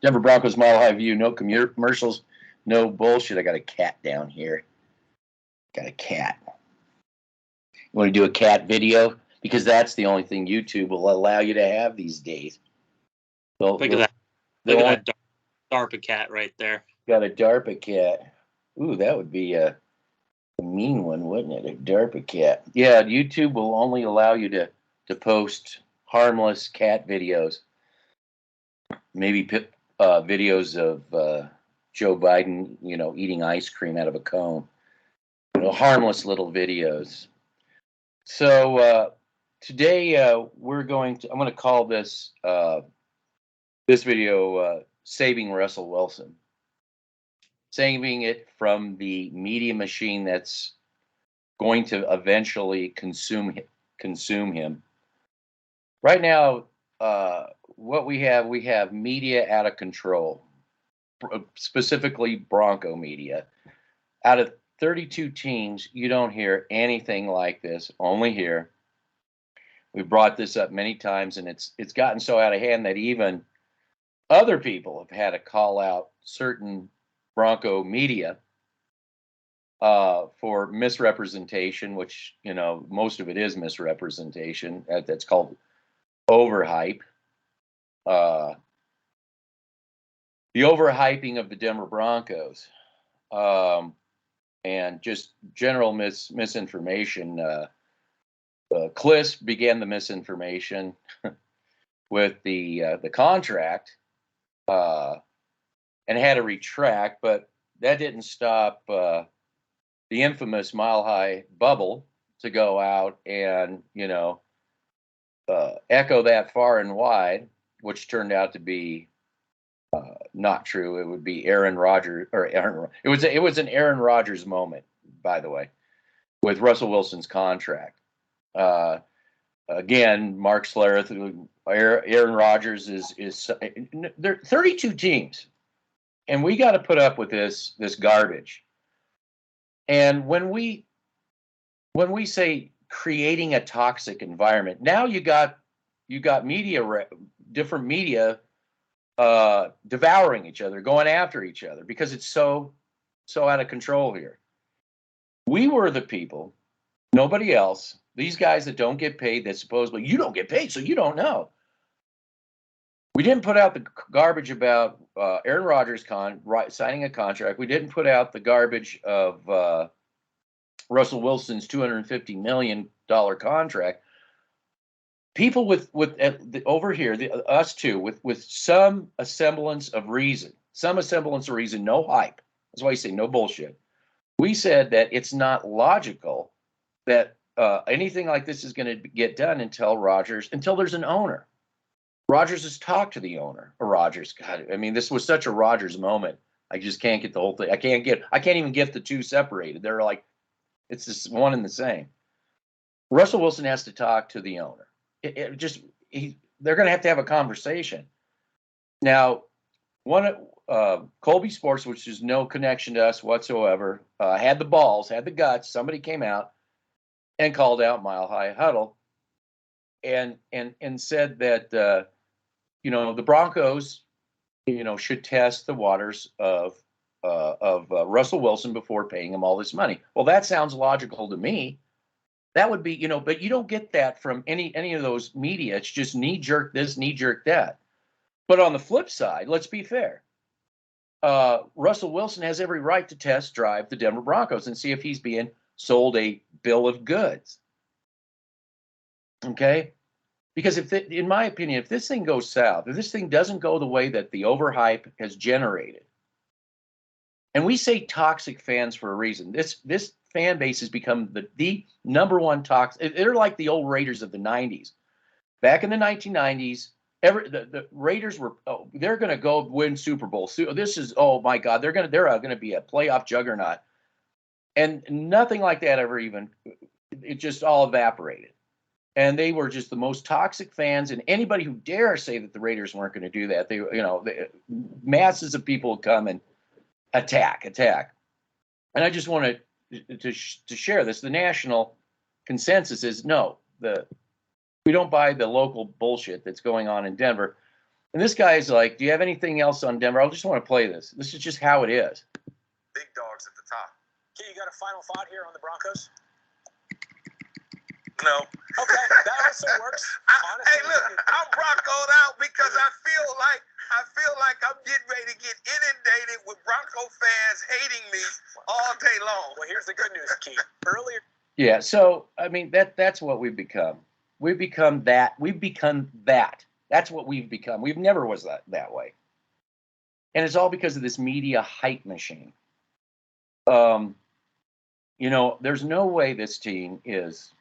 Denver Broncos Mile High View. No commercials, no bullshit. I got a cat down here. Got a cat. You want to do a cat video? Because that's the only thing YouTube will allow you to have these days. Look at that. Look at that DARPA cat right there. Got a DARPA cat. Ooh, that would be a mean one, wouldn't it? A DARPA cat. Yeah, YouTube will only allow you to post harmless cat videos. Maybe videos of Joe Biden, eating ice cream out of a cone. Harmless little videos. So today I'm going to call this video "Saving Russell Wilson." Saving it from the media machine that's going to eventually consume him. Right now, what we have media out of control, specifically Bronco media. Out of 32 teams, you don't hear anything like this, only here. We've brought this up many times, and it's gotten so out of hand that even other people have had to call out certain Bronco media for misrepresentation, which, most of it is misrepresentation. That's called overhype. The overhyping of the Denver Broncos, and just general misinformation. Kliss began the misinformation with the contract, and had to retract, but that didn't stop the infamous Mile High bubble to go out and echo that far and wide, which turned out to be not true. It would be Aaron Rodgers, it was an Aaron Rodgers moment, by the way, with Russell Wilson's contract. Again, Mark Schlereth, Aaron Rodgers is there are 32 teams, and we got to put up with this garbage. And when we say creating a toxic environment, now you got media, different media, devouring each other, going after each other, because it's so out of control here. We were the people, nobody else. These guys that don't get paid, that supposedly you don't get paid, so you don't know. We didn't put out the garbage about Aaron Rodgers signing a contract. We didn't put out the garbage of Russell Wilson's $250 million contract. People with over here, us too, with some semblance of reason, no hype. That's why you say no bullshit. We said that it's not logical that anything like this is going to get done until there's an owner. Rodgers has talked to the owner. Rodgers, God, I mean, this was such a Rodgers moment. I just can't get the whole thing. I can't even get the two separated. They're like, it's just one and the same. Russell Wilson has to talk to the owner. They're going to have a conversation. Now, Colby Sports, which is no connection to us whatsoever, had the balls, had the guts. Somebody came out and called out Mile High Huddle, and said that the Broncos should test the waters of Russell Wilson before paying him all this money. Well, that sounds logical to me. That would be, but you don't get that from any of those media. It's just knee jerk this, knee jerk that. But on the flip side, let's be fair. Russell Wilson has every right to test drive the Denver Broncos and see if he's being sold a bill of goods. Okay? Because in my opinion, if this thing goes south, if this thing doesn't go the way that the overhype has generated, and we say toxic fans for a reason, this fan base has become the number one toxic. They're like the old Raiders of the 90s. Back in the 1990s, the Raiders were they're going to go win Super Bowl. This is, oh my God, they're going to be a playoff juggernaut, and nothing like that ever even. It just all evaporated, and they were just the most toxic fans. And anybody who dare say that the Raiders weren't going to do that, masses of people would come and attack. And I just wanted to share this. The national consensus is no. We don't buy the local bullshit that's going on in Denver. And this guy is like, do you have anything else on Denver? I just want to play this. This is just how it is. Big dogs at the top. Okay, you got a final thought here on the Broncos? No. Okay, that also works. Honestly, hey, look, I'm Broncoed out because I feel like I'm getting ready to get inundated with Bronco fans hating me all day long. Well, here's the good news, Keith. Earlier. Yeah, so I mean that's what we've become. We've become that. We've become that. That's what we've become. We've never was that way. And it's all because of this media hype machine. You know, there's no way this team is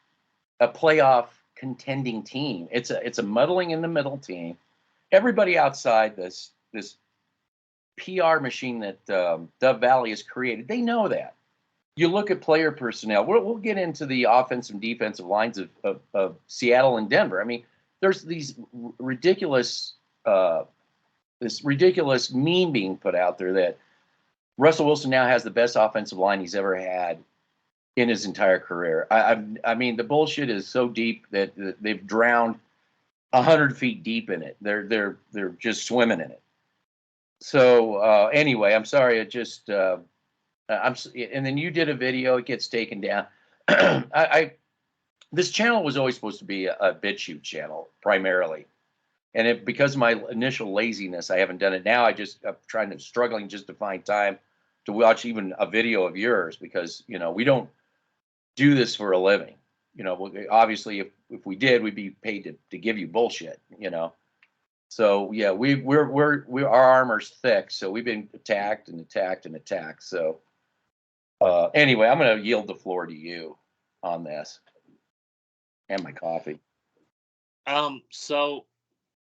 a playoff contending team. It's a muddling in the middle team. Everybody outside this PR machine that Dove Valley has created, they know that. You look at player personnel. We'll get into the offensive and defensive lines of Seattle and Denver. I mean, there's these ridiculous this ridiculous meme being put out there that Russell Wilson now has the best offensive line he's ever had in his entire career. I mean, the bullshit is so deep that they've drowned 100 feet deep in it. They're just swimming in it. So anyway, I'm sorry. It just and then you did a video. It gets taken down. This channel was always supposed to be a BitChute channel primarily, and because of my initial laziness, I haven't done it now. I'm struggling just to find time to watch even a video of yours because we don't do this for a living. Obviously, if we did, we'd be paid to give you bullshit. So yeah, our armor's thick, so we've been attacked and attacked and attacked. So anyway, I'm going to yield the floor to you on this and my coffee. So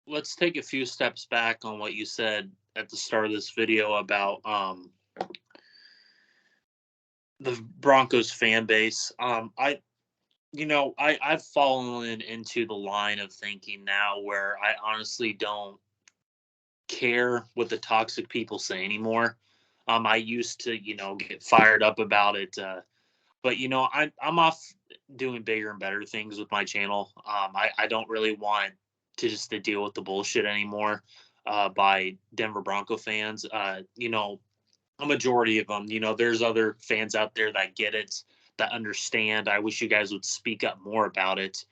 let's take a few steps back on what you said at the start of this video about the Broncos fan base. I've fallen into the line of thinking now where I honestly don't care what the toxic people say anymore. I used to, get fired up about it. But I'm off doing bigger and better things with my channel. I don't really want to deal with the bullshit anymore by Denver Bronco fans. A majority of them, there's other fans out there that get it, that understand. I wish you guys would speak up more about it.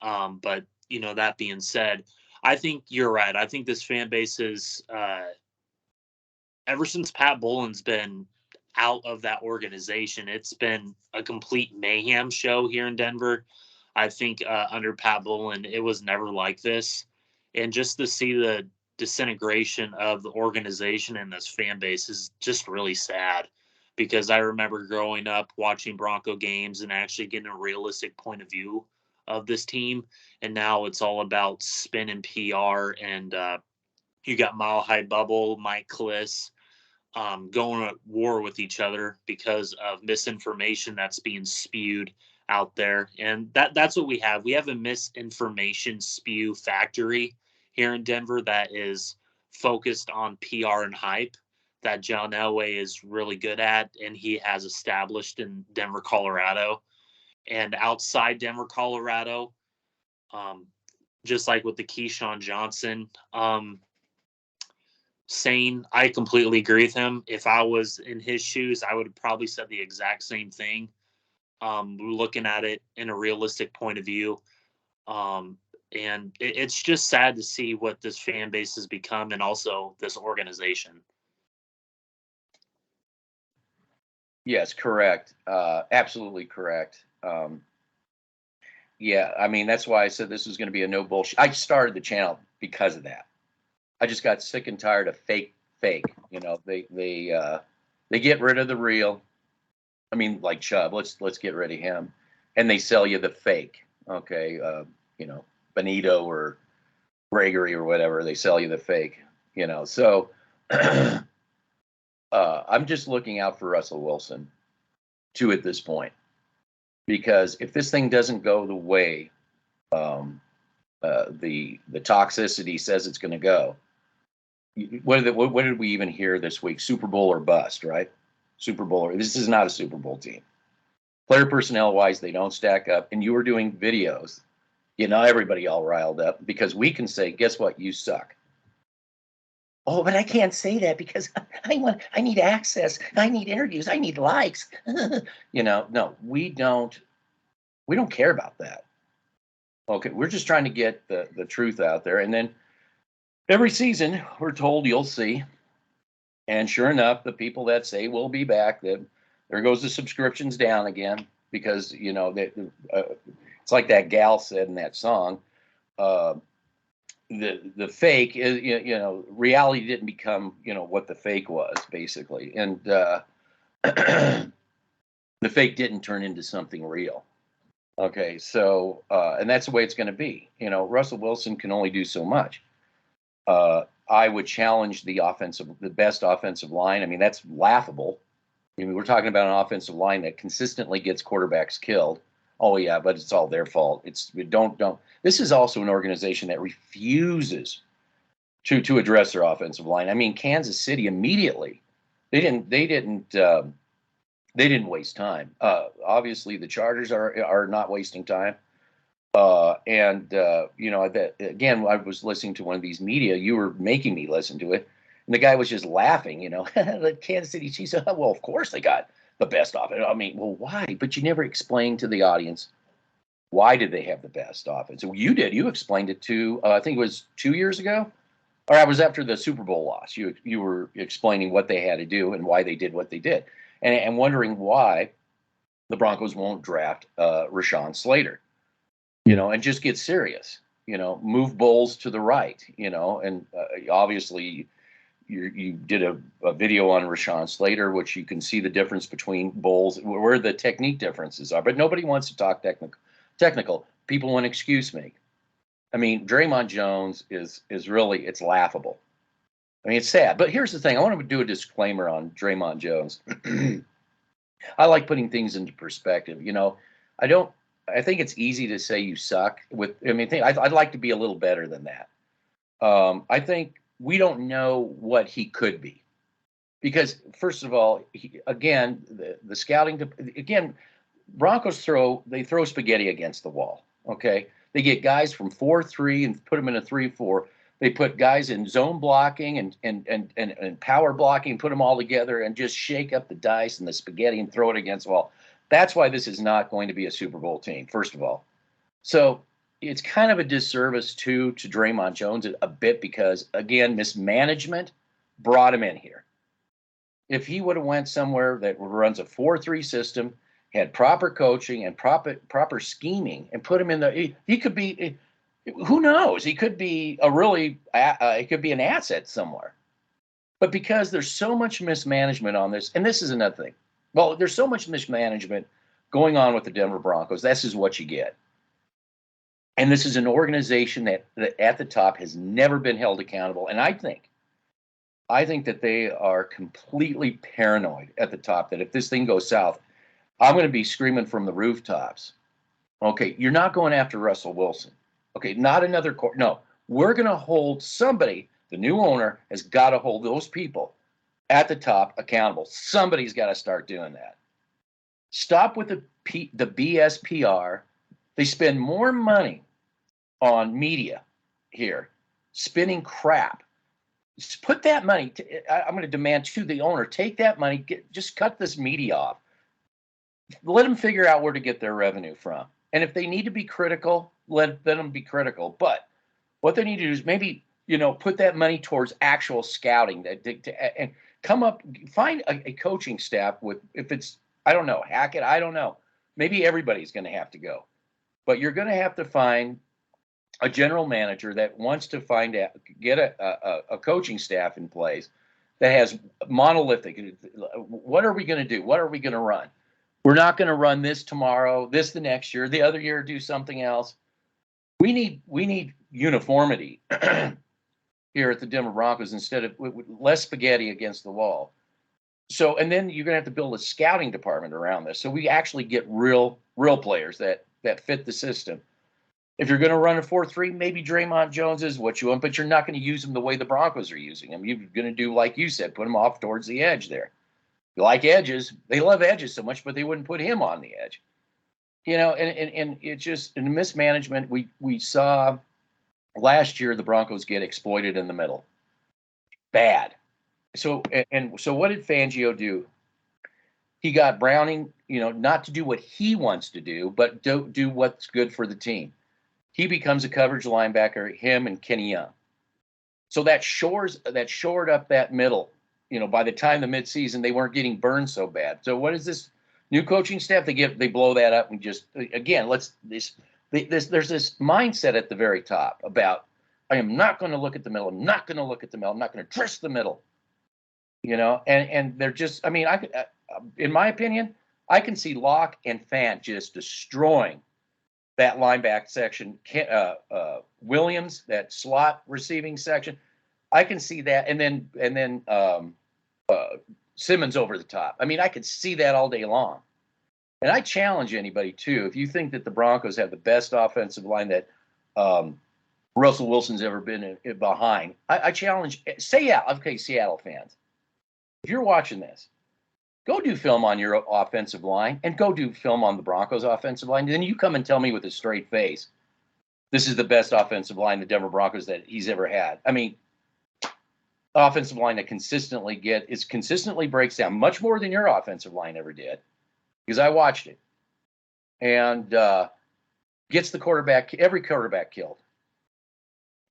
But that being said, I think you're right. I think this fan base is ever since Pat Bowlen's been out of that organization, it's been a complete mayhem show here in Denver. I think under Pat Bowlen, it was never like this. And just to see the disintegration of the organization and this fan base is just really sad, because I remember growing up watching Bronco games and actually getting a realistic point of view of this team. And now it's all about spin and PR. And you got Mile High Bubble, Mike Kliss, going at war with each other because of misinformation that's being spewed out there. And that's what we have. We have a misinformation spew factory here in Denver that is focused on PR and hype that John Elway is really good at, and he has established in Denver, Colorado. And outside Denver, Colorado, just like with the Keyshawn Johnson saying, I completely agree with him. If I was in his shoes, I would have probably said the exact same thing. Looking at it in a realistic point of view. And it's just sad to see what this fan base has become, and also this organization. Yes, correct. Absolutely correct. Yeah, I mean, that's why I said this was going to be a no bullshit. I started the channel because of that. I just got sick and tired of fake. They get rid of the real. I mean, like Chubb, let's get rid of him, and they sell you the fake. Okay, Benito or Gregory or whatever, they sell you the fake. So I'm just looking out for Russell Wilson too at this point, because if this thing doesn't go the way the toxicity says it's going to go, what did we even hear this week? Super Bowl or bust, right? Super Bowl. This is not a Super Bowl team. Player personnel wise, they don't stack up. And you were doing videos, everybody all riled up because we can say, guess what? You suck. Oh, but I can't say that because I need access. I need interviews. I need likes. No, we don't care about that. Okay, we're just trying to get the truth out there. And then every season we're told you'll see. And sure enough, the people that say we'll be back, there goes the subscriptions down again because, it's like that gal said in that song, the fake is, reality didn't become, what the fake was basically. And the fake didn't turn into something real. Okay, so and that's the way it's going to be. Russell Wilson can only do so much. I would challenge the best offensive line. I mean, that's laughable. I mean, we're talking about an offensive line that consistently gets quarterbacks killed. Oh yeah, but it's all their fault. Don't. This is also an organization that refuses to address their offensive line. I mean, Kansas City immediately. They didn't waste time. Obviously, the Chargers are not wasting time. That again, I was listening to one of these media. You were making me listen to it, and the guy was just laughing. The Kansas City Chiefs. Well, of course they got the best offense. I mean, well, why? But you never explained to the audience why did they have the best offense. So you did. You explained it to I think it was 2 years ago, or I was after the Super Bowl loss. You were explaining what they had to do and why they did what they did, and wondering why the Broncos won't draft Rashawn Slater. And just get serious, move Bowles to the right, and obviously you did a video on Rashawn Slater, which you can see the difference between Bowles, where the technique differences are, but nobody wants to talk technical. People want to excuse me. I mean, Draymond Jones is really, it's laughable. I mean, it's sad, but here's the thing. I want to do a disclaimer on Draymond Jones. I like putting things into perspective. I think it's easy to say you suck. I'd like to be a little better than that. I think we don't know what he could be, because first of all, the scouting. Again, Broncos throw spaghetti against the wall. Okay, they get guys from 4-3 and put them in a 3-4. They put guys in zone blocking and power blocking, put them all together, and just shake up the dice and the spaghetti and throw it against the wall. That's why this is not going to be a Super Bowl team, first of all. So it's kind of a disservice to Draymond Jones a bit because, again, mismanagement brought him in here. If he would have went somewhere that runs a 4-3 system, had proper coaching and proper scheming, and put him in he could be, who knows? He could be it could be an asset somewhere. But because there's so much mismanagement on this, and this is another thing. Well, there's so much mismanagement going on with the Denver Broncos. This is what you get. And this is an organization that at the top has never been held accountable. And I think that they are completely paranoid at the top, that if this thing goes south, I'm going to be screaming from the rooftops. Okay, you're not going after Russell Wilson. Okay, not another no, we're going to hold somebody. The new owner has got to hold those people at the top accountable. Somebody's got to start doing that. Stop with the BS PR. They spend more money on media here, spinning crap. Just put that money. I'm going to demand to the owner, take that money, just cut this media off. Let them figure out where to get their revenue from. And if they need to be critical, let them be critical. But what they need to do is maybe, put that money towards actual scouting and come up, find a coaching staff if it's, I don't know, Hackett, I don't know. Maybe everybody's going to have to go. But you're going to have to find a general manager that wants to get a coaching staff in place that has monolithic. What are we going to do? What are we going to run? We're not going to run this tomorrow, this the next year, the other year do something else. We need uniformity here at the Denver Broncos instead of less spaghetti against the wall. So, and then you're going to have to build a scouting department around this, so we actually get real players that fit the system. If you're going to run a 4-3, maybe Draymond Jones is what you want, but you're not going to use him the way the Broncos are using him. You're going to do, like you said, put him off towards the edge there. You like edges. They love edges so much, but they wouldn't put him on the edge. And it's just in mismanagement. We saw last year the Broncos get exploited in the middle. bad. So so what did Fangio do? He got Browning, not to do what he wants to do, but do what's good for the team. He becomes a coverage linebacker, him and Kenny Young. So that shored up that middle. By the time the midseason, they weren't getting burned so bad. So what is this new coaching staff? They blow that up and just again there's this mindset at the very top about I am not going to look at the middle. I'm not going to look at the middle. I'm not going to trust the middle. And they're just. I mean, in my opinion, I can see Locke and Fant just destroying that linebacker section. Williams, that slot receiving section, I can see that, and then Simmons over the top. I mean, I could see that all day long. And I challenge anybody too. If you think that the Broncos have the best offensive line that Russell Wilson's ever been behind, I challenge. Seattle fans, if you're watching this, go do film on your offensive line and go do film on the Broncos offensive line. Then you come and tell me with a straight face, this is the best offensive line the Denver Broncos that he's ever had. I mean, offensive line that consistently breaks down much more than your offensive line ever did, because I watched it, and gets every quarterback killed.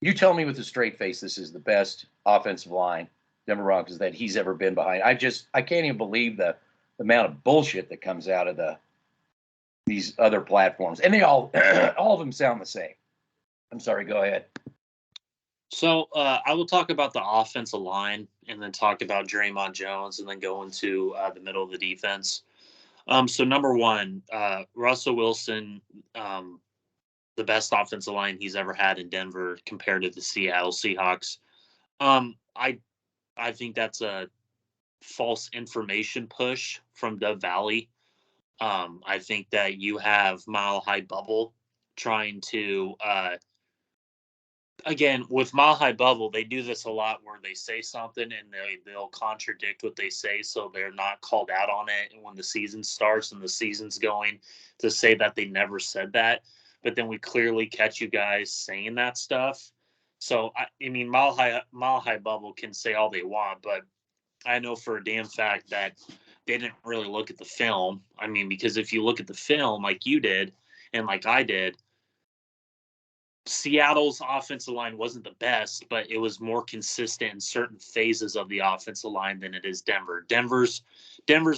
You tell me with a straight face this is the best offensive line Denver Broncos that he's ever been behind. I can't even believe the amount of bullshit that comes out of these other platforms, and they all of them sound the same. I'm sorry, go ahead. So I will talk about the offensive line and then talk about Draymond Jones and then go into the middle of the defense. So number one, Russell Wilson, the best offensive line he's ever had in Denver compared to the Seattle Seahawks. I think that's a false information push from Dove Valley. I think that you have Mile High Bubble trying to, again, with Mile High Bubble, they do this a lot where they say something and they'll contradict what they say so they're not called out on it. And when the season starts and the season's going, to say that they never said that. But then we clearly catch you guys saying that stuff. So, I mean, Mile High Bubble can say all they want, but I know for a damn fact that they didn't really look at the film. I mean, because if you look at the film like you did and like I did, Seattle's offensive line wasn't the best, but it was more consistent in certain phases of the offensive line than it is Denver. Denver's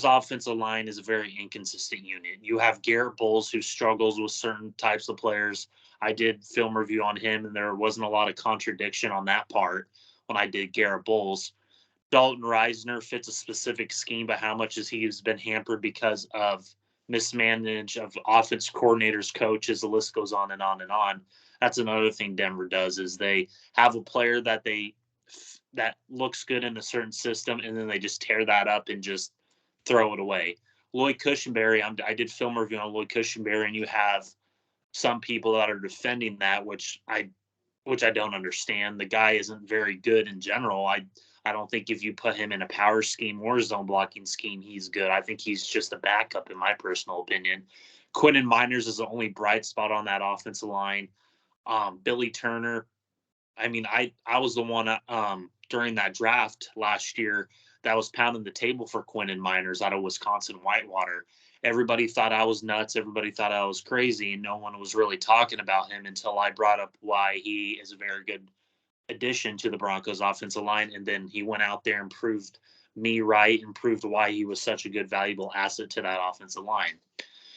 offensive line is a very inconsistent unit. You have Garrett Bowles, who struggles with certain types of players. I did film review on him, and there wasn't a lot of contradiction on that part when I did Garrett Bowles. Dalton Reisner fits a specific scheme, but how much has he been hampered because of mismanagement of offense coordinators, coaches, the list goes on and on and on. That's another thing Denver does is they have a player that looks good in a certain system, and then they just tear that up and just throw it away. Lloyd Cushenberry, I did film review on Lloyd Cushenberry, and you have some people that are defending that, which I don't understand. The guy isn't very good in general. I don't think if you put him in a power scheme or a zone blocking scheme, he's good. I think he's just a backup, in my personal opinion. Quinton Miners is the only bright spot on that offensive line. Billy Turner, I mean, I was the one during that draft last year that was pounding the table for Quinton Miners out of Wisconsin Whitewater. Everybody thought I was nuts. Everybody thought I was crazy, and no one was really talking about him until I brought up why he is a very good addition to the Broncos offensive line. And then he went out there and proved me right and proved why he was such a good, valuable asset to that offensive line.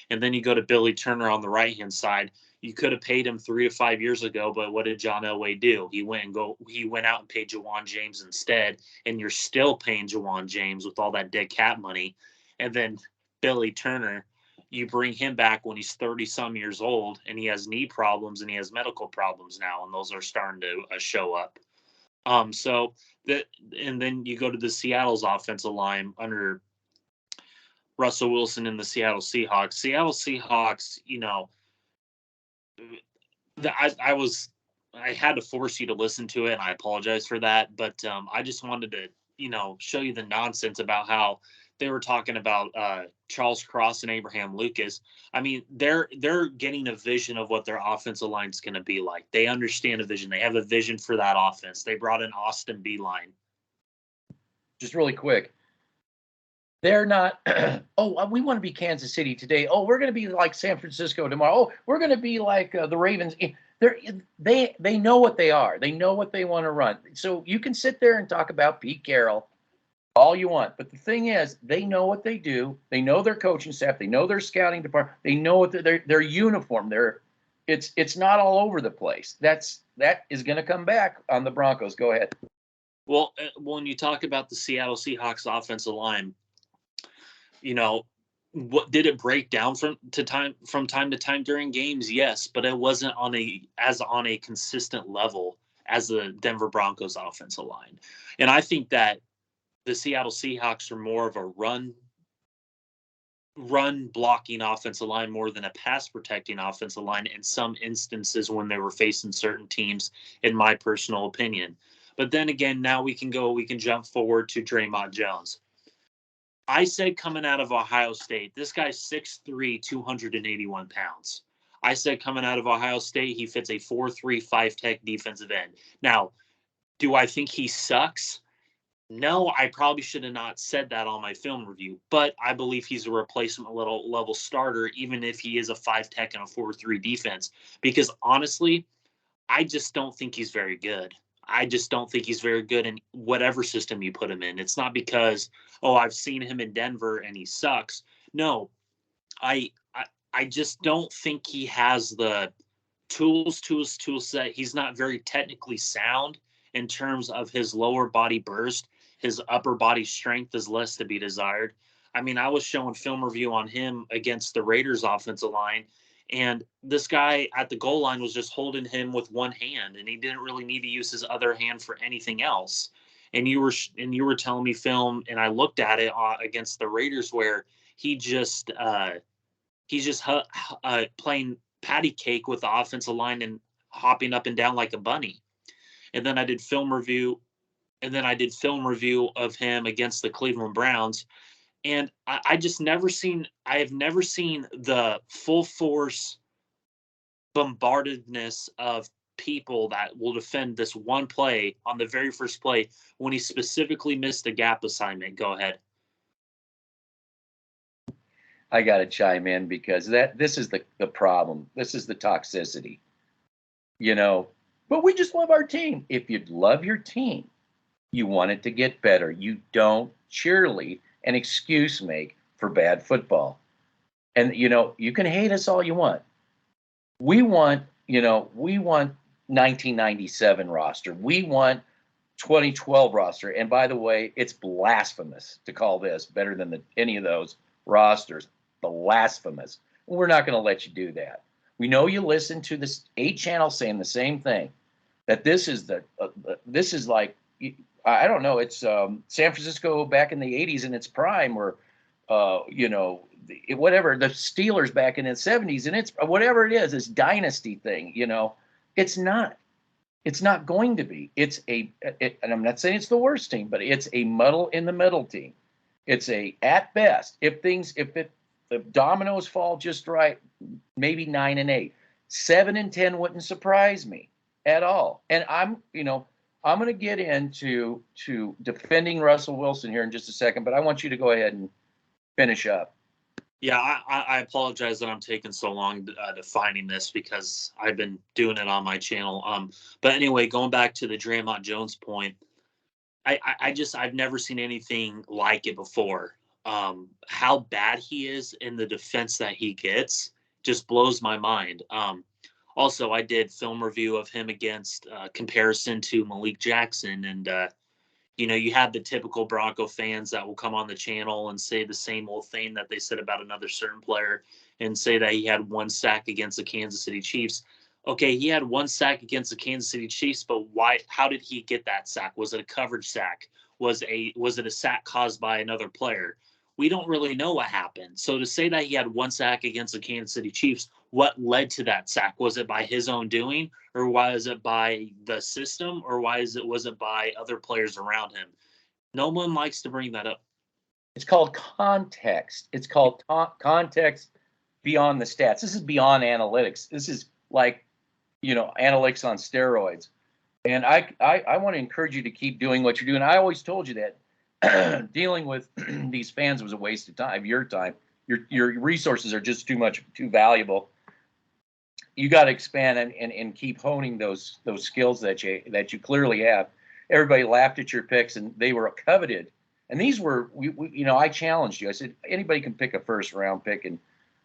And then you go to Billy Turner on the right-hand side. You could have paid him 3 to 5 years ago, but what did John Elway do? He went out and paid Jawan James instead, and you're still paying Jawan James with all that dead cap money. And then Billy Turner, you bring him back when he's 30-some years old, and he has knee problems and he has medical problems now, and those are starting to show up. And then you go to the Seattle's offensive line under Russell Wilson and the Seattle Seahawks. Seattle Seahawks, I had to force you to listen to it, and I apologize for that. But I just wanted to, show you the nonsense about how they were talking about Charles Cross and Abraham Lucas. I mean, they're getting a vision of what their offensive line is going to be like. They understand a vision. They have a vision for that offense. They brought in Austin Beeline. just really quick. They're not, oh, we want to be Kansas City today. Oh, we're going to be like San Francisco tomorrow. Oh, we're going to be like the Ravens. They know what they are. They know what they want to run. So you can sit there and talk about Pete Carroll all you want. But the thing is, they know what they do. They know their coaching staff. They know their scouting department. They know what their uniform. It's not all over the place. That is going to come back on the Broncos. Go ahead. Well, when you talk about the Seattle Seahawks offensive line, what did it break down from time to time during games? Yes, but it wasn't on a consistent level as the Denver Broncos offensive line. And I think that the Seattle Seahawks are more of a run blocking offensive line more than a pass protecting offensive line in some instances when they were facing certain teams, in my personal opinion. But then again, now we can jump forward to Draymond Jones. I said coming out of Ohio State, this guy's 6'3", 281 pounds. I said coming out of Ohio State, he fits a 4'3", 5-tech defensive end. Now, do I think he sucks? No, I probably should have not said that on my film review, but I believe he's a replacement level starter, even if he is a 5-tech and a 4'3" defense, because honestly, I just don't think he's very good. I just don't think he's very good in whatever system you put him in. It's not because, oh, I've seen him in Denver and he sucks. No, I just don't think he has the tools to his tool set. He's not very technically sound in terms of his lower body burst. His upper body strength is less to be desired. I mean, I was showing film review on him against the Raiders offensive line, and this guy at the goal line was just holding him with one hand, and he didn't really need to use his other hand for anything else. And you were telling me film, and I looked at it against the Raiders where he's just playing patty cake with the offensive line and hopping up and down like a bunny. And then I did film review of him against the Cleveland Browns. And I have never seen the full force bombardedness of people that will defend this one play on the very first play when he specifically missed a gap assignment. Go ahead. I got to chime in because this is the problem. This is the toxicity, but we just love our team. If you love your team, you want it to get better. You don't cheerlead and excuse make for bad football. And, you can hate us all you want. We want 1997 roster. We want 2012 roster. And by the way, it's blasphemous to call this better than any of those rosters. Blasphemous. We're not going to let you do that. We know you listen to this 8 channel saying the same thing, that this is like, I don't know, it's San Francisco back in the 80s in its prime, or whatever, the Steelers back in the 70s, and it's whatever it is, this dynasty thing, it's not going to be. And I'm not saying it's the worst team, but it's a muddle in the middle team. It's at best, if the dominoes fall just right, maybe 9-8, 7-10 wouldn't surprise me at all. And I'm going to get into defending Russell Wilson here in just a second, but I want you to go ahead and finish up. Yeah, I apologize that I'm taking so long defining this because I've been doing it on my channel. But anyway, going back to the Draymond Jones point, I've never seen anything like it before. How bad he is in the defense that he gets just blows my mind. Also, I did film review of him against comparison to Malik Jackson. And, you have the typical Bronco fans that will come on the channel and say the same old thing that they said about another certain player and say that he had 1 sack against the Kansas City Chiefs. Okay, he had 1 sack against the Kansas City Chiefs, but why? How did he get that sack? Was it a coverage sack? Was it a sack caused by another player? We don't really know what happened. So to say that he had 1 sack against the Kansas City Chiefs, what led to that sack? Was it by his own doing, or was it by the system, or was it by other players around him? No one likes to bring that up. It's called context. It's called context beyond the stats. This is beyond analytics. This is like, analytics on steroids. And I want to encourage you to keep doing what you're doing. I always told you that. dealing with these fans was a waste of time. Your time, your resources are just too valuable. You got to expand and keep honing those skills that you clearly have. Everybody laughed at your picks, and they were coveted. And these were, I challenged you. I said anybody can pick a first round pick,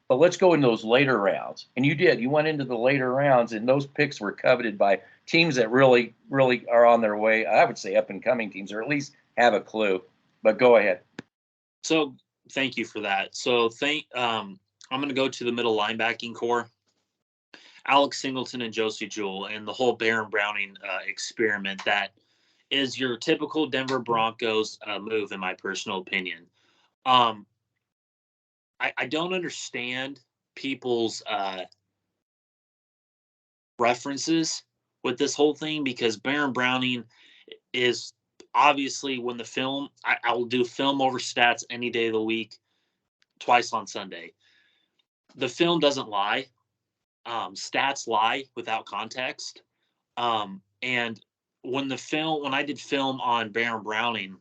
but let's go into those later rounds. And you did. You went into the later rounds, and those picks were coveted by teams that really, really are on their way. I would say up and coming teams, or at least have a clue. But go ahead. So thank you for that. So I'm going to go to the middle linebacking core. Alex Singleton and Josie Jewell, and the whole Baron Browning experiment that is your typical Denver Broncos move, in my personal opinion. I don't understand people's references with this whole thing, because Baron Browning is obviously, when the film, I will do film over stats any day of the week, twice on Sunday. The film doesn't lie. Stats lie without context. And when I did film on Baron Browning,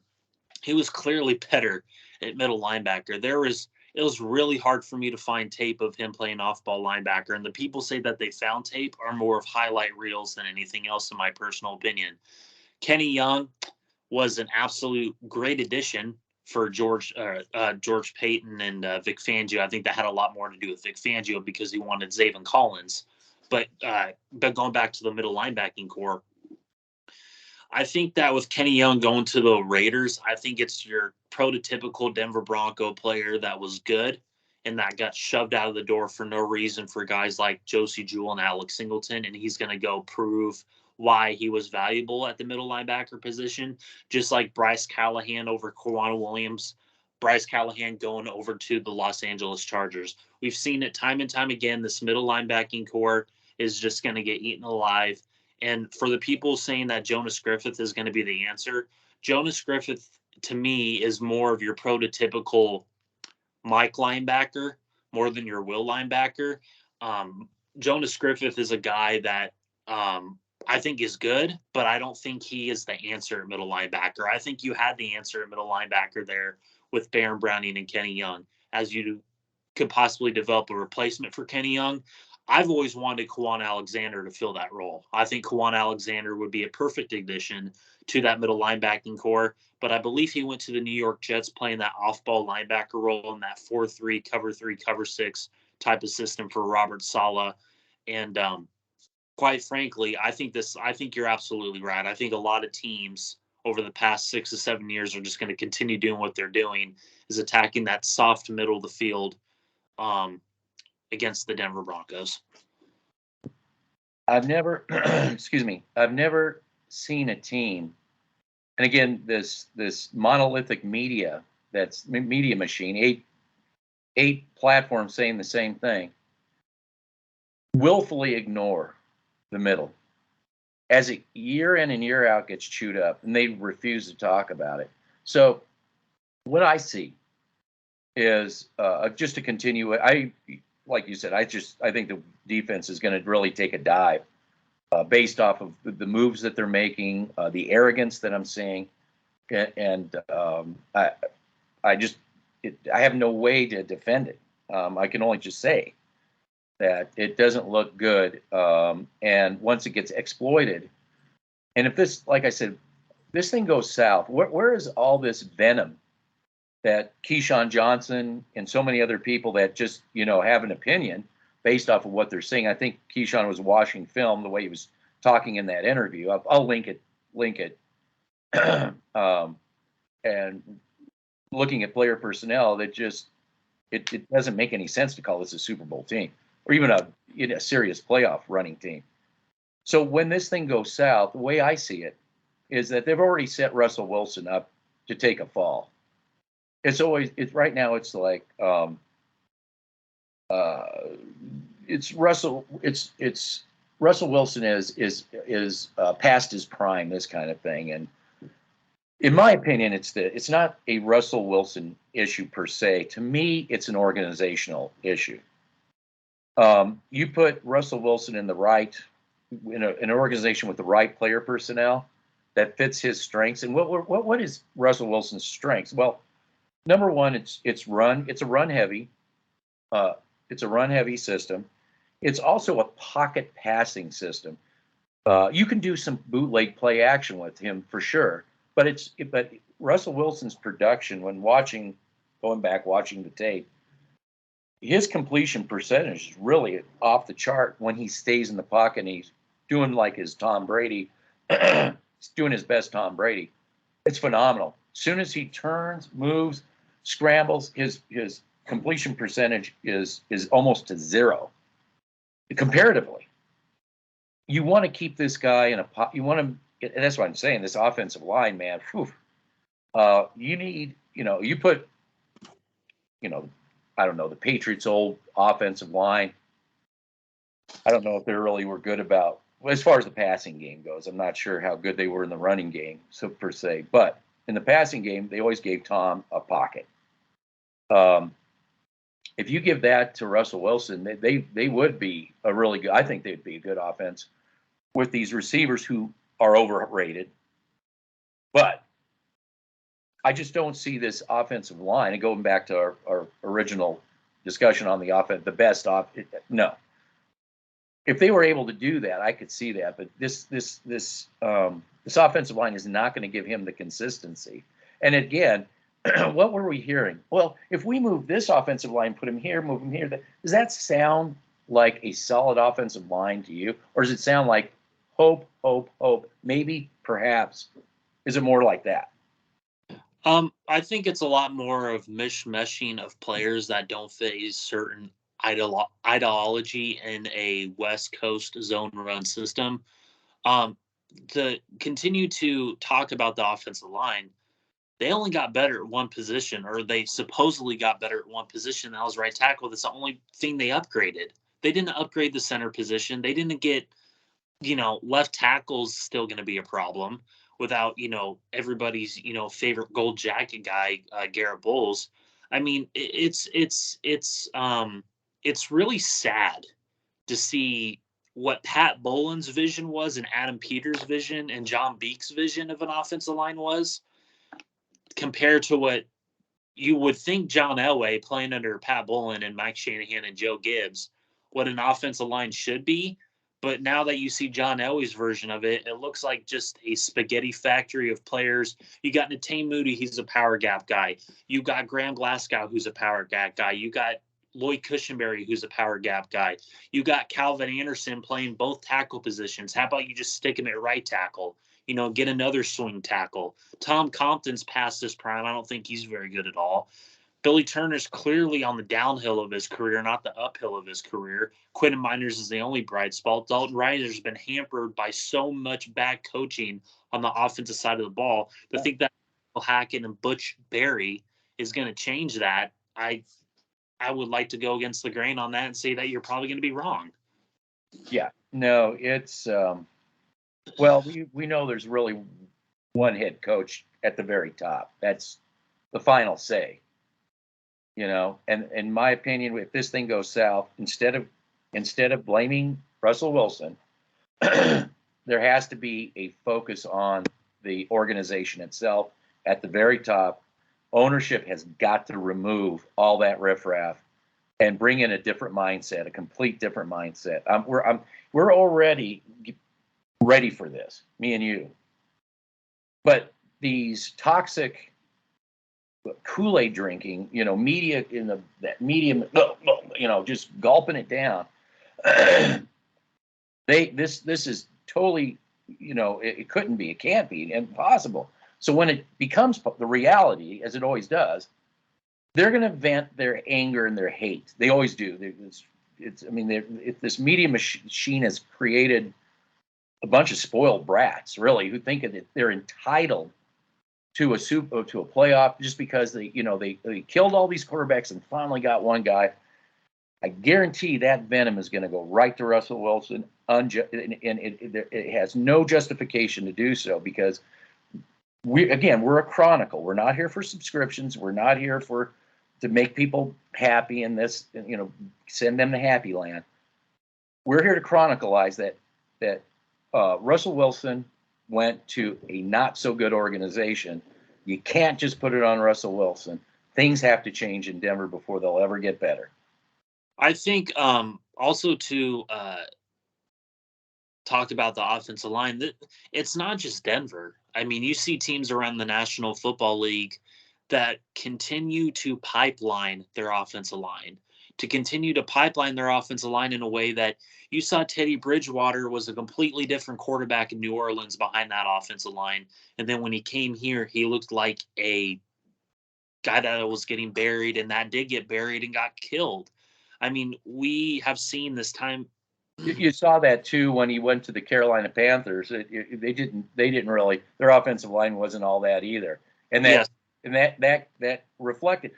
he was clearly better at middle linebacker. It was really hard for me to find tape of him playing off-ball linebacker. And the people say that they found tape are more of highlight reels than anything else, in my personal opinion. Kenny Young was an absolute great addition for George Payton and Vic Fangio. I think that had a lot more to do with Vic Fangio because he wanted Zaven Collins. But going back to the middle linebacking core, I think that with Kenny Young going to the Raiders, I think it's your prototypical Denver Bronco player that was good and that got shoved out of the door for no reason for guys like Josie Jewell and Alex Singleton, and he's going to go prove why he was valuable at the middle linebacker position, just like Bryce Callahan over Kawhi Williams, Bryce Callahan going over to the Los Angeles Chargers. We've seen it time and time again. This middle linebacking core is just going to get eaten alive. And for the people saying that Jonas Griffith is going to be the answer, Jonas Griffith, to me, is more of your prototypical Mike linebacker more than your Will linebacker. Jonas Griffith is a guy that I think is good, but I don't think he is the answer at middle linebacker. I think you had the answer at middle linebacker there with Baron Browning and Kenny Young, as you could possibly develop a replacement for Kenny Young. I've always wanted Kwan Alexander to fill that role. I think Kwan Alexander would be a perfect addition to that middle linebacking core, but I believe he went to the New York Jets playing that off-ball linebacker role in that 4-3, cover 6 type of system for Robert Saleh. And quite frankly, I think you're absolutely right. I think a lot of teams over the past 6 to 7 years are just going to continue doing what they're doing, is attacking that soft middle of the field against the Denver Broncos. I've never, I've never seen a team, and again, this monolithic media machine, eight platforms saying the same thing, willfully ignore the middle as it year in and year out gets chewed up, and they refuse to talk about it. So what I see is just to continue. Like you said, I think the defense is going to really take a dive based off of the moves that they're making, the arrogance that I'm seeing, and I have no way to defend it. I can only just say that it doesn't look good, and once it gets exploited, and if this, like I said, this thing goes south, where is all this venom that Keyshawn Johnson and so many other people that just, have an opinion based off of what they're seeing? I think Keyshawn was watching film the way he was talking in that interview. I'll link it. And looking at player personnel, that just, it doesn't make any sense to call this a Super Bowl team or even a serious playoff running team. So when this thing goes south, the way I see it is that they've already set Russell Wilson up to take a fall. Right now it's like it's Russell Wilson is past his prime, this kind of thing. And in my opinion, it's not a Russell Wilson issue per se. To me, it's an organizational issue. You put Russell Wilson in an organization with the right player personnel, that fits his strengths. And what is Russell Wilson's strengths? Well, number one, it's a run heavy system. It's also a pocket passing system. You can do some bootleg play action with him for sure, but Russell Wilson's production when going back watching the tape, his completion percentage is really off the chart when he stays in the pocket and he's doing like his Tom Brady. He's doing his best Tom Brady. It's phenomenal. As soon as he turns, moves, scrambles, his completion percentage is almost to zero. Comparatively, you want to keep this guy in you want to. That's what I'm saying. This offensive line, man. Whew, you need. You put. I don't know, the Patriots' old offensive line. I don't know if they really were good about, as far as the passing game goes. I'm not sure how good they were in the running game, so per se. But in the passing game, they always gave Tom a pocket. If you give that to Russell Wilson, they would be a really good. I think they'd be a good offense with these receivers who are overrated. But I just don't see this offensive line. And going back to our original discussion on the offense, the best no. If they were able to do that, I could see that. But this offensive line is not going to give him the consistency. And again, what were we hearing? Well, if we move this offensive line, put him here, move him here, does that sound like a solid offensive line to you, or does it sound like hope, maybe, perhaps? Is it more like that? I think it's a lot more of mishmeshing of players that don't fit a certain ideology in a West Coast zone run system. To continue to talk about the offensive line, they only got better at one position, or they supposedly got better at one position. That was right tackle. That's the only thing they upgraded. They didn't upgrade the center position. They didn't get, left tackle's still going to be a problem without, everybody's, favorite gold jacket guy, Garrett Bowles. I mean, it's really sad to see what Pat Bolin's vision was and Adam Peters' vision and John Beek's vision of an offensive line was compared to what you would think John Elway playing under Pat Bolin and Mike Shanahan and Joe Gibbs, what an offensive line should be. But now that you see John Elway's version of it, it looks like just a spaghetti factory of players. You got Natane Moody, he's a power gap guy. You got Graham Glasgow, who's a power gap guy. You got Lloyd Cushenberry, who's a power gap guy. You got Calvin Anderson playing both tackle positions. How about you just stick him at right tackle? Get another swing tackle. Tom Compton's past his prime. I don't think he's very good at all. Billy Turner's clearly on the downhill of his career, not the uphill of his career. Quentin Miners is the only bright spot. Dalton Risner's been hampered by so much bad coaching on the offensive side of the ball. To think that Hackett and Butch Berry is going to change that, I would like to go against the grain on that and say that you're probably going to be wrong. Yeah, no, it's well, we know there's really one head coach at the very top. That's the final say. And in my opinion, if this thing goes south, instead of blaming Russell Wilson, there has to be a focus on the organization itself at the very top. Ownership has got to remove all that riffraff and bring in a different mindset, a complete different mindset. We're already ready for this, me and you. But these toxic Kool-Aid drinking, media in that medium, just gulping it down. This is totally, it couldn't be, it can't be, impossible. So when it becomes the reality, as it always does, they're going to vent their anger and their hate. They always do. This media machine has created a bunch of spoiled brats, really, who think that they're entitled to a playoff just because they killed all these quarterbacks and finally got one guy. I guarantee that venom is going to go right to Russell Wilson, and it has no justification to do so because we're a chronicle. We're not here for subscriptions. We're not here to make people happy and send them to happy land. We're here to chronicleize that Russell Wilson went to a not so good organization. You can't just put it on Russell Wilson. Things have to change in Denver before they'll ever get better. I think also to talk about the offensive line, that it's not just Denver. I mean, you see teams around the National Football League that continue to pipeline their offensive line, in a way that you saw Teddy Bridgewater was a completely different quarterback in New Orleans behind that offensive line. And then when he came here, he looked like a guy that was getting buried, and that did get buried and got killed. I mean, we have seen this time. You saw that too when he went to the Carolina Panthers. They didn't really, their offensive line wasn't all that either, and that reflected.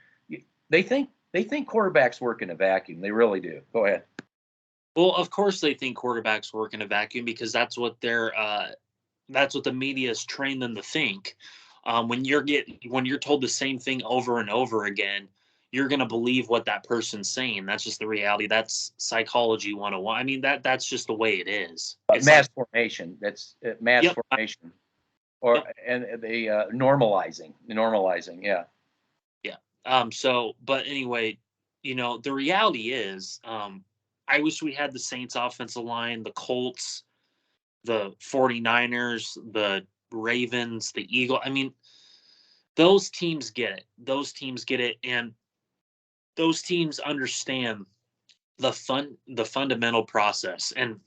They think quarterbacks work in a vacuum. They really do. Go ahead. Well, of course they think quarterbacks work in a vacuum, because that's what the media has trained them to think. When you're told the same thing over and over again, you're going to believe what that person's saying. That's just the reality. That's psychology 101. I mean, that's just the way it is. It's mass formation. That's mass Yep. formation, or and the normalizing. Yeah. Yeah. But anyway, the reality is, I wish we had the Saints offensive line, the Colts, the 49ers, the Ravens, the Eagles. I mean, those teams get it. And those teams understand the fundamental process. And,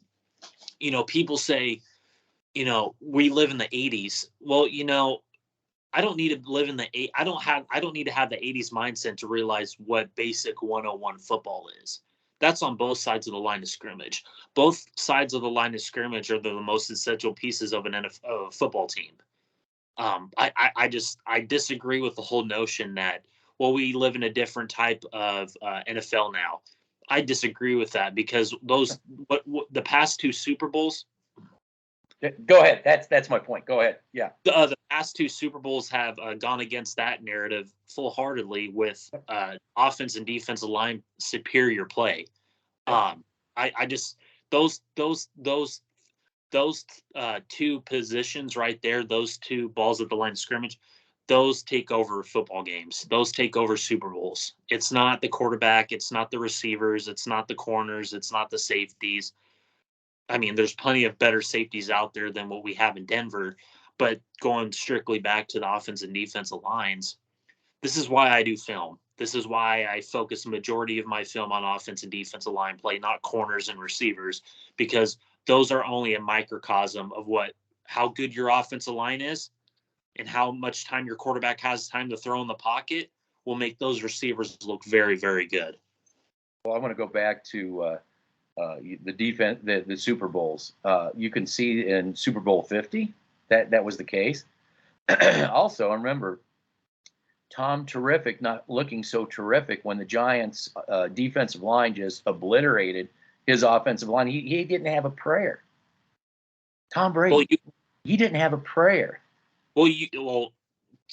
people say, we live in the 80s. Well, I don't need to live in I don't need to have the 80s mindset to realize what basic 101 football is. That's on both sides of the line of scrimmage. Both sides of the line of scrimmage are the most essential pieces of a football team. I disagree with the whole notion that, well, we live in a different type of NFL now. I disagree with that, because the past two Super Bowls. Go ahead. That's my point. Go ahead. Yeah. The past two Super Bowls have gone against that narrative full-heartedly with offense and defensive line superior play. I just those two positions right there, those two balls at the line of scrimmage, those take over football games. Those take over Super Bowls. It's not the quarterback. It's not the receivers. It's not the corners. It's not the safeties. I mean, there's plenty of better safeties out there than what we have in Denver. But going strictly back to the offensive and defensive lines, this is why I do film. This is why I focus the majority of my film on offense and defensive line play, not corners and receivers, because those are only a microcosm of how good your offensive line is, and how much time your quarterback has time to throw in the pocket will make those receivers look very, very good. Well, I want to go back to the defense, the Super Bowls. You can see in Super Bowl 50 that was the case. Also, I remember Tom Terrific not looking so terrific when the Giants' defensive line just obliterated his offensive line. He didn't have a prayer. Tom Brady, he didn't have a prayer. Well,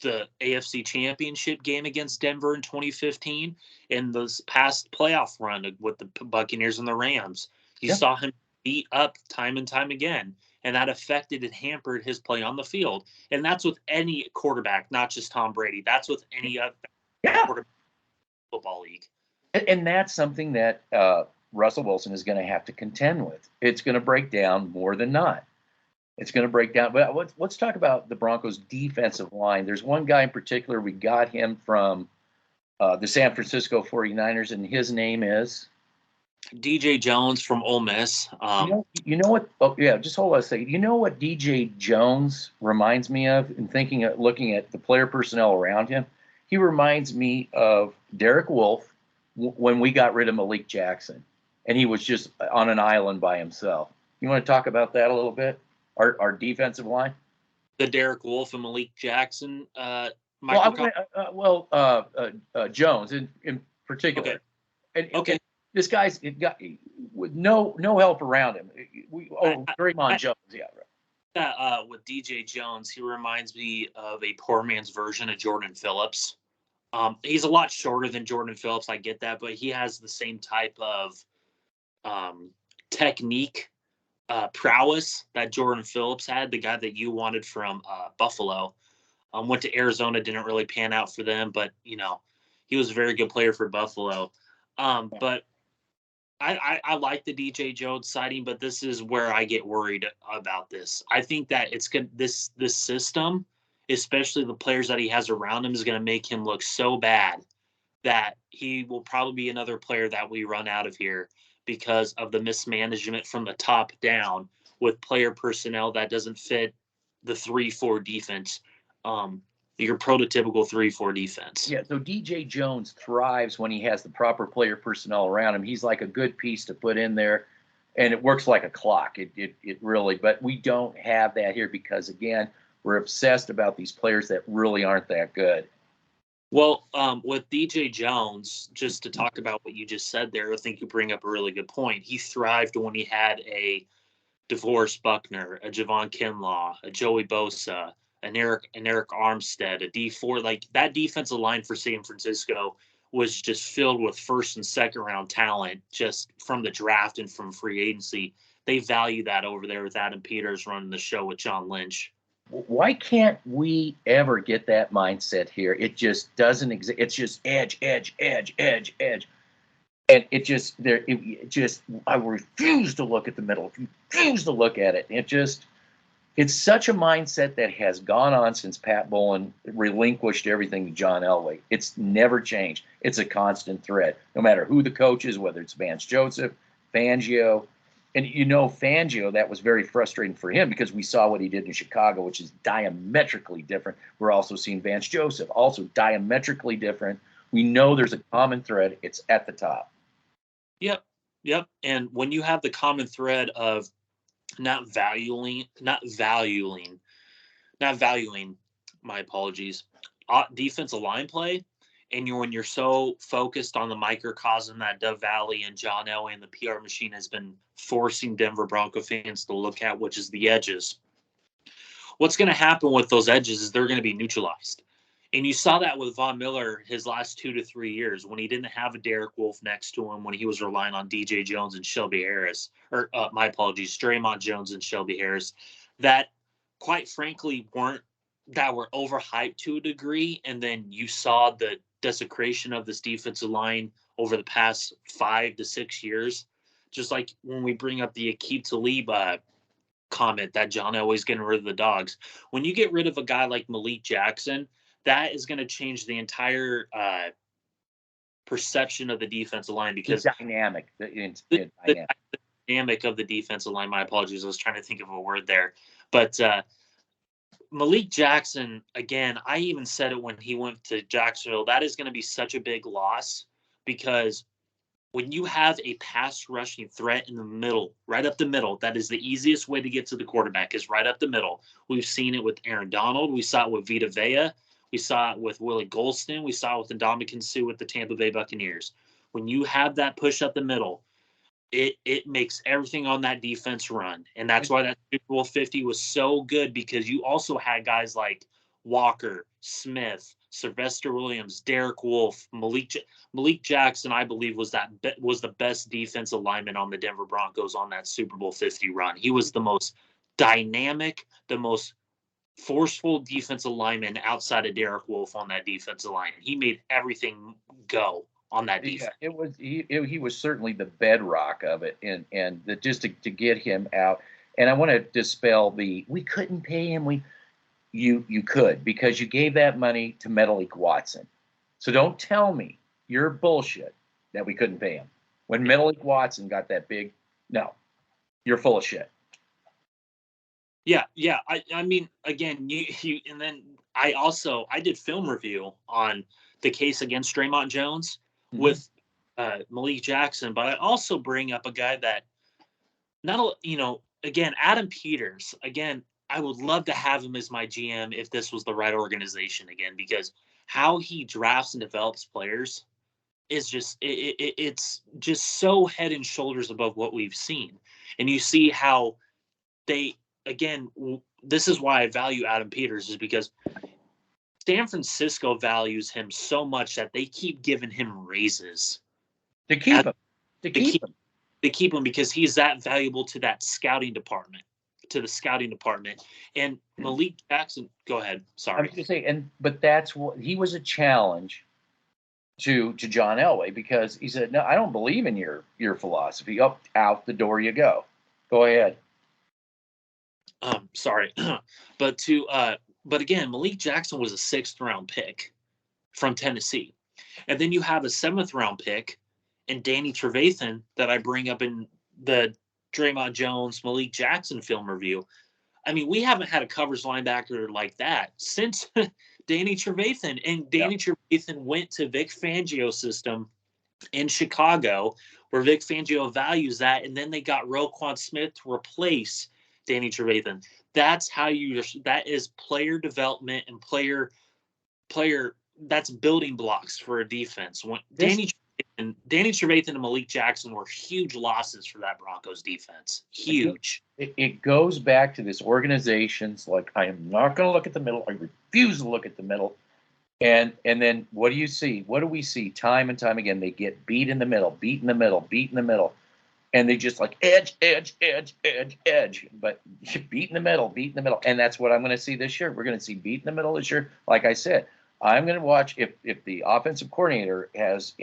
the AFC Championship game against Denver in 2015, and this past playoff run with the Buccaneers and the Rams, you saw him beat up time and time again, and that affected and hampered his play on the field. And that's with any quarterback, not just Tom Brady. That's with any other quarterback in the football league. And that's something that Russell Wilson is going to have to contend with. It's going to break down more than not. It's going to break down. But let's talk about the Broncos' defensive line. There's one guy in particular. We got him from the San Francisco 49ers, and his name is? DJ Jones from Ole Miss. You know what? Oh, yeah, just hold on a second. You know what DJ Jones reminds me of in looking at the player personnel around him? He reminds me of Derek Wolfe when we got rid of Malik Jackson, and he was just on an island by himself. You want to talk about that a little bit? Our defensive line, the Derek Wolfe and Malik Jackson. Jones in particular. Okay. And this guy's got with no help around him. Draymond Jones, yeah. Right. With DJ Jones, he reminds me of a poor man's version of Jordan Phillips. He's a lot shorter than Jordan Phillips. I get that, but he has the same type of technique prowess that Jordan Phillips had, the guy that you wanted from Buffalo. Went to Arizona, didn't really pan out for them, but he was a very good player for Buffalo. But I like the DJ Jones sighting, but this is where I get worried about this. I think that it's good. This system, especially the players that he has around him, is going to make him look so bad that he will probably be another player that we run out of here because of the mismanagement from the top down with player personnel that doesn't fit the 3-4 defense. Your prototypical 3-4 defense. Yeah, so DJ Jones thrives when he has the proper player personnel around him. He's like a good piece to put in there, and it works like a clock. It really, but we don't have that here because, again, we're obsessed about these players that really aren't that good. Well, with DJ Jones, just to talk about what you just said there, I think you bring up a really good point. He thrived when he had a DeForest Buckner, a Javon Kinlaw, a Joey Bosa, an Eric Armstead, a D4. Like that defensive line for San Francisco was just filled with first and second round talent just from the draft and from free agency. They value that over there with Adam Peters running the show with John Lynch. Why can't we ever get that mindset here? It just doesn't exist. It's just edge. And I refuse to look at the middle, refuse to look at it. It's such a mindset that has gone on since Pat Bowlen relinquished everything to John Elway. It's never changed. It's a constant thread, no matter who the coach is, whether it's Vance Joseph, Fangio. And Fangio, that was very frustrating for him because we saw what he did in Chicago, which is diametrically different. We're also seeing Vance Joseph, also diametrically different. We know there's a common thread. It's at the top. Yep. And when you have the common thread of not valuing, my apologies, defensive line play, and when you're so focused on the microcosm that Dove Valley and John Elway and the PR machine has been forcing Denver Bronco fans to look at, which is the edges, what's going to happen with those edges is they're going to be neutralized. And you saw that with Von Miller his last 2 to 3 years when he didn't have a Derek Wolfe next to him, when he was relying on DJ Jones and Shelby Harris, or Draymond Jones and Shelby Harris, that quite frankly were overhyped to a degree. And then you saw the desecration of this defensive line over the past 5 to 6 years. Just like when we bring up the Aqib Talib comment that John Elway's getting rid of the dogs. When you get rid of a guy like Malik Jackson, that is going to change the entire perception of the defensive line because the dynamic of the defensive line. My apologies. I was trying to think of a word there. But Malik Jackson, again, I even said it when he went to Jacksonville, that is going to be such a big loss because when you have a pass rushing threat in the middle, right up the middle, that is the easiest way to get to the quarterback is right up the middle. We've seen it with Aaron Donald. We saw it with Vita Vea. We saw it with Willie Golston. We saw it with Ndamukong Suh with the Tampa Bay Buccaneers. When you have that push up the middle, it makes everything on that defense run. And that's why that Super Bowl 50 was so good because you also had guys like Walker, Smith, Sylvester Williams, Derek Wolfe, Malik Jackson, I believe, was the best defensive lineman on the Denver Broncos on that Super Bowl 50 run. He was the most dynamic, the most forceful defensive lineman outside of Derek Wolfe on that defensive line. He made everything go on that defense. Yeah, he was certainly the bedrock of it, and just to get him out. And I want to dispel we couldn't pay him. You could because you gave that money to Menelik Watson. So don't tell me you're bullshit that we couldn't pay him when Menelik Watson got that big. No, you're full of shit. Yeah. I mean, again, you and then I did film review on the case against Draymond Jones with Malik Jackson, but I also bring up a guy that again, Adam Peters, again, I would love to have him as my GM if this was the right organization again, because how he drafts and develops players is just it's just so head and shoulders above what we've seen. And you see how this is why I value Adam Peters, is because San Francisco values him so much that they keep giving him raises to keep him. They keep him because he's that valuable to that scouting department, And Malik Jackson, go ahead. I Sorry. was going to say, but that's what he was a challenge to John Elway, because he said, no, I don't believe in your philosophy. Up, out the door you go. Go ahead. Sorry, but again, Malik Jackson was a 6th round pick from Tennessee, and then you have a 7th round pick and Danny Trevathan that I bring up in the Draymond Jones, Malik Jackson film review. I mean, we haven't had a covers linebacker like that since Danny Trevathan. And Danny Trevathan went to Vic Fangio's system in Chicago, where Vic Fangio values that. And then they got Roquan Smith to replace Danny Trevathan. That's how that is player development and player, that's building blocks for a defense. When Danny Trevathan and Malik Jackson were huge losses for that Broncos defense. Huge. It goes back to this organization's like, I am not going to look at the middle. I refuse to look at the middle. And then what do you see? What do we see time and time again? They get beat in the middle. And they just like edge. But beat in the middle. And that's what I'm going to see this year. We're going to see beat in the middle this year. Like I said, I'm going to watch if the offensive coordinator has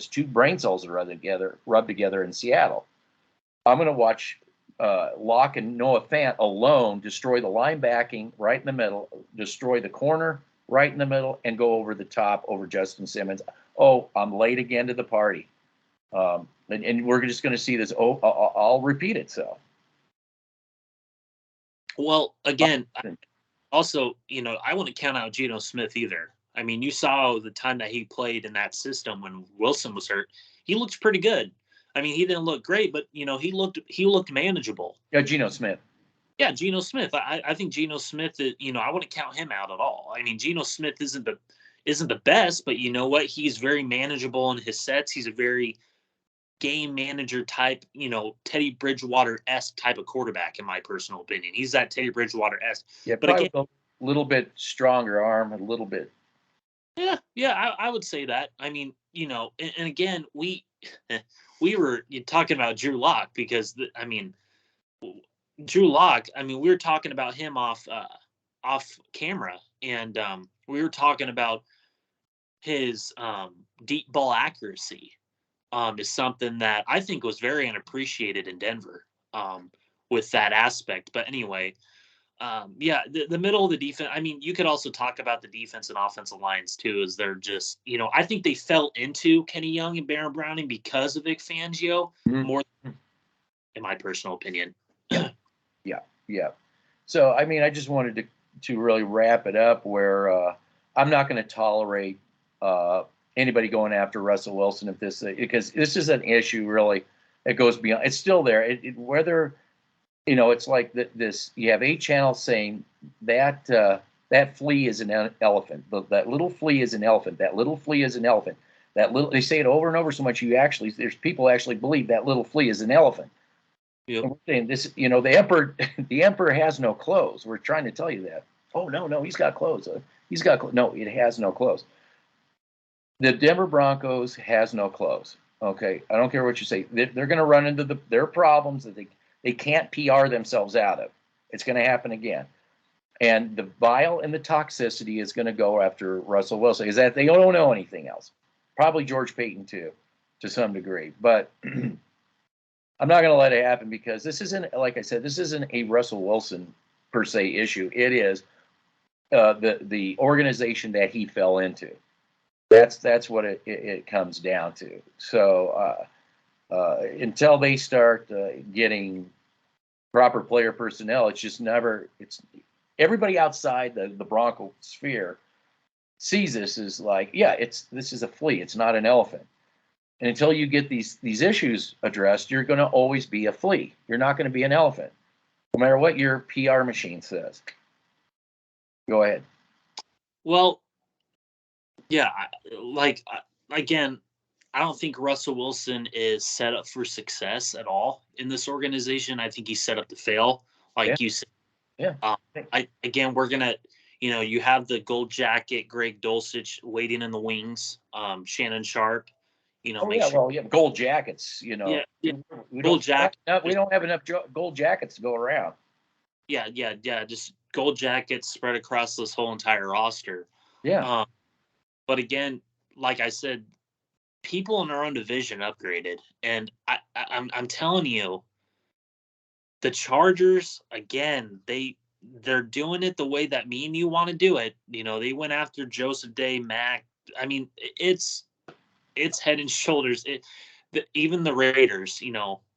two brain cells rubbed together in Seattle. I'm going to watch Locke and Noah Fant alone destroy the linebacking right in the middle, destroy the corner right in the middle, and go over the top over Justin Simmons. Oh, I'm late again to the party. And we're just going to see this. I'll repeat it. So. Well, again, also, I wouldn't count out Geno Smith either. I mean, you saw the time that he played in that system when Wilson was hurt. He looked pretty good. I mean, he didn't look great, but he looked manageable. Yeah, Geno Smith. Yeah, Geno Smith. I think Geno Smith is, I wouldn't count him out at all. I mean, Geno Smith isn't the best, but you know what? He's very manageable in his sets. He's a very game manager type, Teddy Bridgewater-esque type of quarterback, in my personal opinion. He's that Teddy Bridgewater-esque. Yeah, but again, a little bit stronger arm, a little bit. Yeah, I would say that. I mean, and again, we were talking about Drew Lock because, Drew Lock, we were talking about him off camera, and we were talking about his deep ball accuracy. Is something that I think was very unappreciated in Denver with that aspect. But anyway, the middle of the defense, you could also talk about the defense and offensive lines too, as they're just, I think they fell into Kenny Young and Baron Browning because of Vic Fangio more, in my personal opinion. Yeah. So, I just wanted to really wrap it up where I'm not going to tolerate anybody going after Russell Wilson because this is an issue really that goes beyond. It's still there. Whether it's like this. You have 8 channels saying that that flea is an elephant. That little flea is an elephant. That little flea is an elephant. They say it over and over so much. There's people actually believe that little flea is an elephant. Yep. And we're saying this. The emperor has no clothes. We're trying to tell you that. Oh no, he's got clothes. No, it has no clothes. The Denver Broncos has no clothes. Okay, I don't care what you say. They're going to run into their problems that they can't PR themselves out of. It's going to happen again. And the bile and the toxicity is going to go after Russell Wilson. Is that they don't know anything else. Probably George Payton too, to some degree. But I'm not going to let it happen because this isn't, like I said, this isn't a Russell Wilson per se issue. It is the organization that he fell into. That's what it comes down to. So until they start getting proper player personnel, it's just never. It's everybody outside the Bronco sphere sees this as like, this is a flea. It's not an elephant. And until you get these issues addressed, you're going to always be a flea. You're not going to be an elephant, no matter what your PR machine says. Go ahead. Well. Yeah, again, I don't think Russell Wilson is set up for success at all in this organization. I think he's set up to fail, you said. Yeah. We're gonna, you have the gold jacket, Greg Dulcich waiting in the wings, Shannon Sharp. Oh make yeah, sure. well, yeah, gold jackets. Yeah, yeah, We gold jacket. we don't have enough gold jackets to go around. Yeah, yeah, yeah. Just gold jackets spread across this whole entire roster. Yeah, But again, like I said, people in our own division upgraded, and I'm telling you, the Chargers again, they're doing it the way that me and you want to do it. They went after Joseph Day, Mac. I mean, it's head and shoulders. Even the Raiders,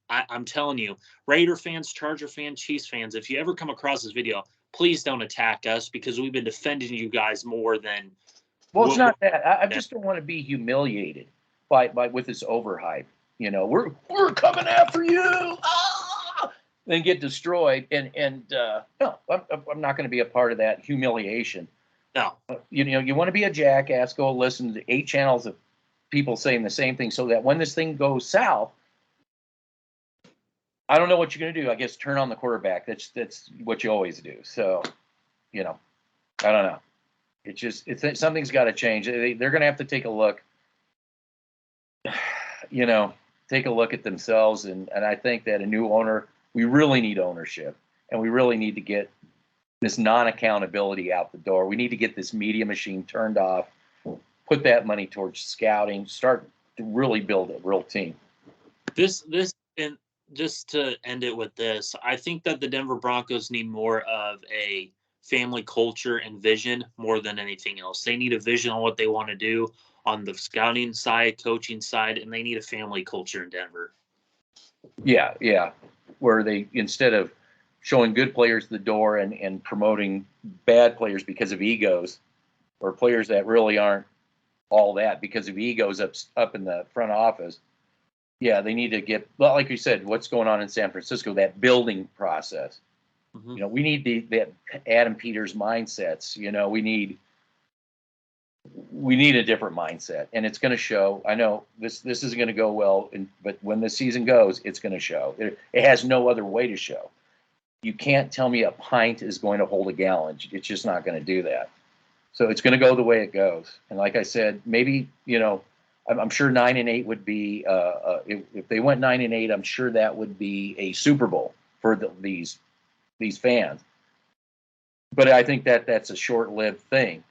I'm telling you, Raider fans, Charger fans, Chiefs fans, if you ever come across this video, please don't attack us because we've been defending you guys more than. well, it's not that. I just don't want to be humiliated by with this overhype. We're coming after you. Ah! Then get destroyed, and no, I'm not going to be a part of that humiliation. No. You want to be a jackass? Go listen to 8 channels of people saying the same thing, so that when this thing goes south, I don't know what you're going to do. I guess turn on the quarterback. That's what you always do. So, I don't know. Something's got to change. They're going to have to take a look. Take a look at themselves, and I think that a new owner, we really need ownership, and we really need to get this non-accountability out the door. We need to get this media machine turned off, put that money towards scouting, start to really build a real team. And just to end it with this, I think that the Denver Broncos need more of a family culture and vision more than anything else. They need a vision on what they want to do on the scouting side, coaching side, and they need a family culture in Denver. Yeah. Where they, instead of showing good players the door and promoting bad players because of egos, or players that really aren't all that because of egos up in the front office. Yeah, they need to get, well, like you said, what's going on in San Francisco, that building process. Mm-hmm. We need that Adam Peters mindsets. We need a different mindset, and it's going to show. I know this isn't going to go well, but when the season goes, it's going to show. It has no other way to show. You can't tell me a pint is going to hold a gallon. It's just not going to do that. So it's going to go the way it goes. And like I said, maybe, I'm sure 9-8 would be, if they went 9-8, I'm sure that would be a Super Bowl for these fans. But I think that's a short-lived thing.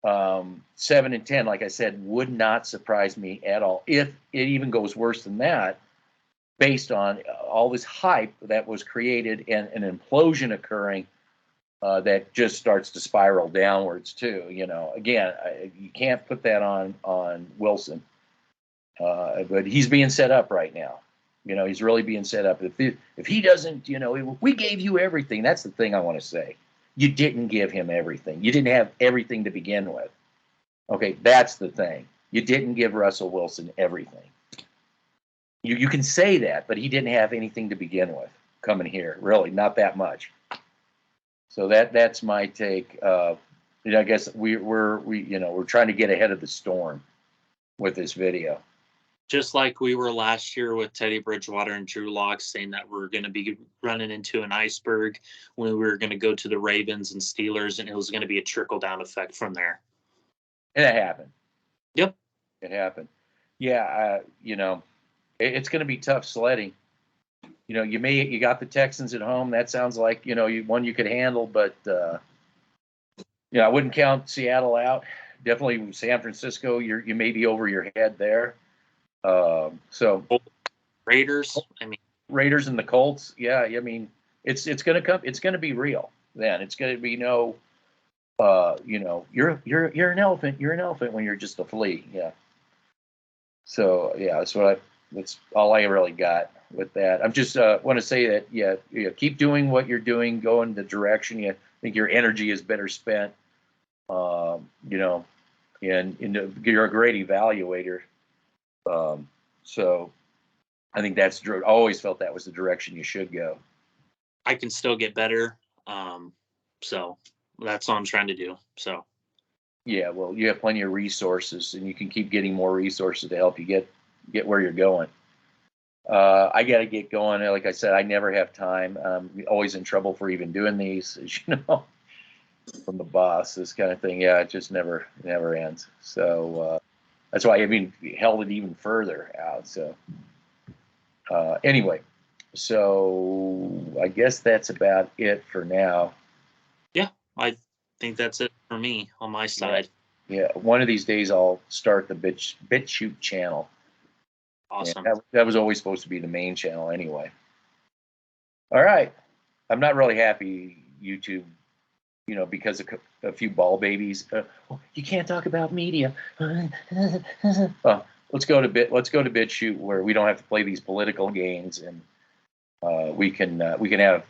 7-10, like I said, would not surprise me at all. If it even goes worse than that, based on all this hype that was created and an implosion occurring, that just starts to spiral downwards too. Again, you can't put that on Wilson, but he's being set up right now. He's really being set up. If he doesn't, we gave you everything. That's the thing I want to say. You didn't give him everything. You didn't have everything to begin with. Okay, that's the thing. You didn't give Russell Wilson everything. You can say that, but he didn't have anything to begin with coming here. Really, not that much. So that's my take. I guess we're trying to get ahead of the storm with this video. Just like we were last year with Teddy Bridgewater and Drew Lock, saying that we're going to be running into an iceberg when we were going to go to the Ravens and Steelers, and it was going to be a trickle-down effect from there. And it happened. Yep. It happened. Yeah, it's going to be tough sledding. You got the Texans at home. That sounds like, one you could handle, but, I wouldn't count Seattle out. Definitely San Francisco, you may be over your head there. So Raiders, Raiders and the Colts. Yeah. I mean, it's going to come. It's going to be real then. It's going to be you're an elephant. You're an elephant when you're just a flea. Yeah. So yeah, that's all I really got with that. I'm just want to say that keep doing what you're doing. Go in the direction you think your energy is better spent. And you're a great evaluator. So I think I always felt that was the direction you should go. I can still get better. So that's all I'm trying to do. So. Yeah, well, you have plenty of resources, and you can keep getting more resources to help you get where you're going. I got to get going. Like I said, I never have time. I'm always in trouble for even doing these, as you know, from the boss, this kind of thing. Yeah, it just never ends. So That's why we held it even further out. So anyway, so I guess that's about it for now. Yeah, I think that's it for me on my side. Yeah, one of these days I'll start the BitChute channel. Awesome. Yeah, that was always supposed to be the main channel anyway. All right. I'm not really happy, YouTube, because of a few ball babies. You can't talk about media. Let's go to BitChute where we don't have to play these political games, and we can have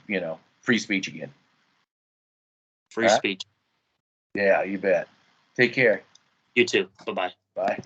free speech again. Free speech. Yeah, you bet. Take care. You too. Bye-bye. Bye.